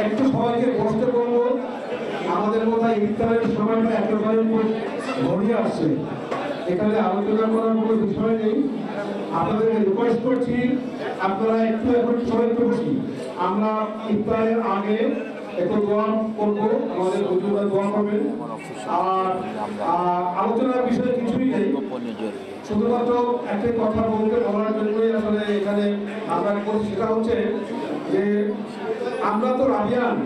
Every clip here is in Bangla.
একটু সবাইকে বসতে বলবো। আমাদের বোধহয় ইফতারের সময়টা একেবারে ঘনিয়ে আসছে, এখানে আলোচনা করার কোনো বিষয় নেই। আপনাদেরকে রিকোয়েস্ট করছি আপনারা একটু এখন সবাই একটু বসি। আমরা ইফতারের আগে একটু দোয়া করবো, আমাদের হুজুররা দোয়া করবেন। আর আলোচনার বিষয়ে কিছুই নেই, শুধুমাত্র একটা কথা বলার জন্যই আসলে এখানে আমরা করছি। সেটা হচ্ছে যে আমরা তো রাবিয়ান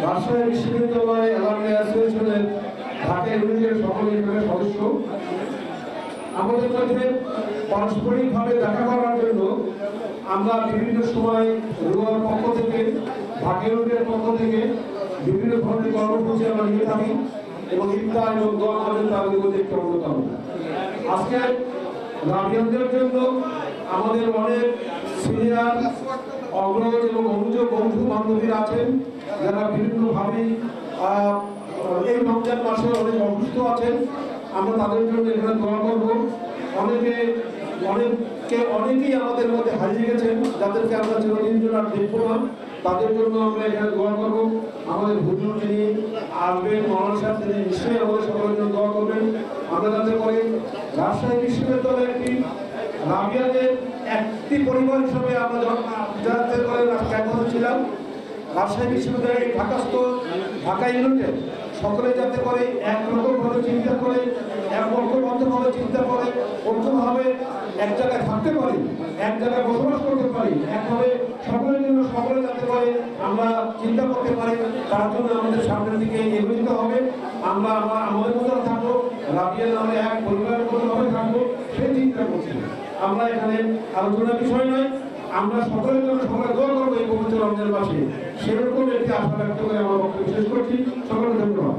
রাজশাহী বিশ্ববিদ্যালয় অ্যালামনাই অ্যাসোসিয়েশনের ঢাকা ইউনিটের সকলের সদস্য। আমাদের মধ্যে পারস্পরিকভাবে দেখা করার জন্য আমরা বিভিন্ন সময় রুয়ার পক্ষ থেকে, ঢাকা ইউনিটের পক্ষ থেকে বিভিন্ন ধরনের কর্মসূচি আমরা নিয়ে থাকি এবং ইফতার এবং দোয়া করেন তাদের মধ্যে একটি অন্যতম। আজকে রাবিয়ানদের জন্য আমাদের অনেক সিনিয়র অগ্রজ এবং অনুযোগ বন্ধু বান্ধবীরা আছেন যারা বিভিন্নভাবে এই রমজান মাসে অনেক অসুস্থ আছেন। আমরা তাদের জন্য এখানে দোয়া করব। অনেকেই আমাদের মধ্যে হারিয়ে গেছেন, যাদেরকে আমরা চিরদিন জন্য আর দেখবো না, তাদের জন্য আমরা এখানে দোয়া করব। আমাদের হুজুর যিনি আসবেন, মৌলানা সাহেব, তিনি নিশ্চয়ই আমাদের সকলের জন্য দোয়া করবেন। আমরা যাতে করে রাজশাহী বিশ্ববিদ্যালয়ে একটি রাবিয়ানের একটি পরিবার হিসাবে আমরা যাতে করে একমত ছিলাম। রাজশাহী বিশ্ববিদ্যালয়ের ঢাকা ইউনিটের সকলে যাতে করে একরকমভাবে চিন্তা করে, ঐক্যবদ্ধভাবে চিন্তা করে, ঐক্যভাবে এক জায়গায় থাকতে পারি, এক জায়গায় বসবাস করতে পারি, একভাবে সকলের জন্য সকলে যাতে করে আমরা চিন্তা করতে পারি, তার জন্য আমাদের সামনের দিকে এগিয়ে যেতে হবে। আমরা আমাদের মধ্যে থাকবো, রাবিয়ান আমরা এক পরিবারের মধ্যে থাকবো, সেই চিন্তা করছি। আমরা এখানে আলোচনার বিষয় নয়, আমরা সকলের জন্য সকলে দোয়া করবো এই পবিত্র রমজান মাসে, সেরকম একটি আশা ব্যক্ত করে আমার বক্তব্য শেষ করছি। সকলকে ধন্যবাদ।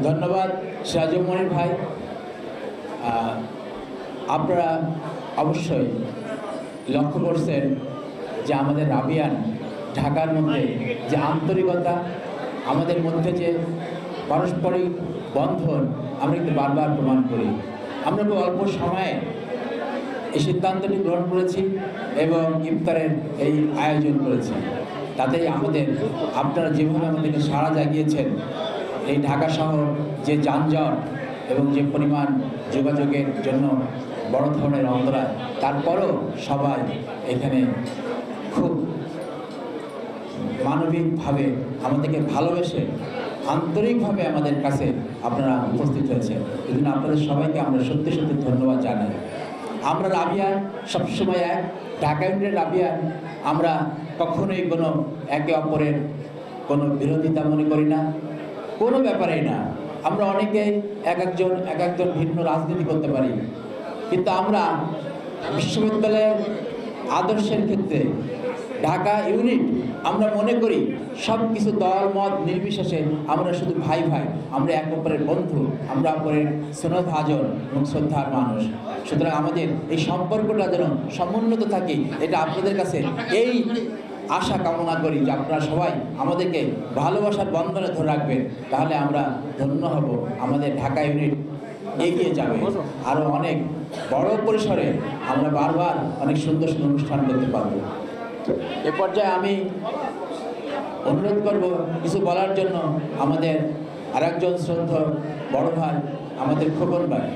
ধন্যবাদ সিরাজুল মনির ভাই। আপনারা অবশ্যই লক্ষ্য করছেন যে আমাদের রাবিয়ান ঢাকার মধ্যে যে আন্তরিকতা, আমাদের মধ্যে যে পারস্পরিক বন্ধন আমরা কিন্তু বারবার প্রমাণ করি। আমরা খুব অল্প সময়ে এই সিদ্ধান্তটি গ্রহণ করেছি এবং ইফতারের এই আয়োজন করেছি। তাতেই আপনারা যেভাবে আমাদেরকে সাড়া জাগিয়েছেন, এই ঢাকা শহর যে যানজট এবং যে পরিমাণ যোগাযোগের জন্য বড় ধরনের অন্তরায়, তারপরও সবাই এখানে খুব মানবিকভাবে আমাদেরকে ভালোবেসে আন্তরিকভাবে আমাদের কাছে আপনারা উপস্থিত হয়েছেন। এই জন্য আপনাদের সবাইকে আমরা সত্যি সত্যি ধন্যবাদ জানাই। আমরা রাবিয়ান সবসময় এক, ঢাকা ইউনিটের রাবিয়ান আমরা কখনোই কোনো একে অপরের কোনো বিরোধিতা মনে করি না, কোনো ব্যাপারেই না। আমরা অনেকে এক একজন ভিন্ন রাজনীতি করতে পারি, কিন্তু আমরা বিশ্ববিদ্যালয়ের আদর্শের ক্ষেত্রে ঢাকা ইউনিট আমরা মনে করি সব কিছু দল মত নির্বিশেষে আমরা শুধু ভাই ভাই, আমরা এক অপরের বন্ধু, আমরা অপরের স্নেহভাজন এবং শ্রদ্ধার মানুষ। সুতরাং আমাদের এই সম্পর্কটা যেন সমুন্নত থাকে, এটা আপনাদের কাছে এই আশা কামনা করি যে আপনারা সবাই আমাদেরকে ভালোবাসার বন্ধনে ধরে রাখবেন, তাহলে আমরা ধন্য হব। আমাদের ঢাকা ইউনিট এগিয়ে যাবে, আরও অনেক বড় পরিসরে আমরা বারবার অনেক সুন্দর সুন্দর অনুষ্ঠান করতে পারবো। এ পর্যায়ে আমি অনুরোধ করব কিছু বলার জন্য আমাদের আরেকজন শ্রদ্ধেয় বড় ভাই, আমাদের খোকন ভাই।